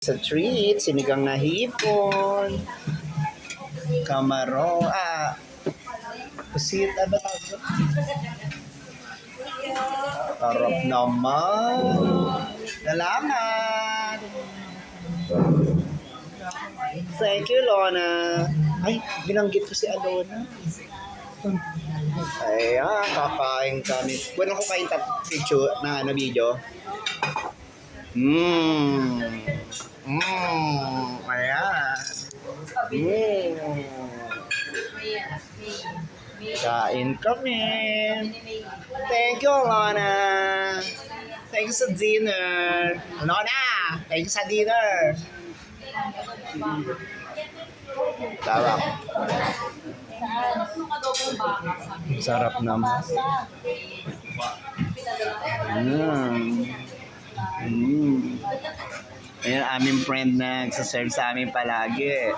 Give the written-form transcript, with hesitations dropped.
Sa treat, sinigang na hipon, kamaro, pusit, ano tawag ito? Sarap naman. Salamat. Thank you, Lona. Ay, binanggit ko si Alona. Ayan, kakain kami. Bueno, ko kain picture na video. Ayan. Kain kami. Thank you, Lona. Thank you sa dinner. Lona, thank you sa dinner. Sarap. Sarap naman. Ayan, aming friend na nagsaserve sa amin palagi.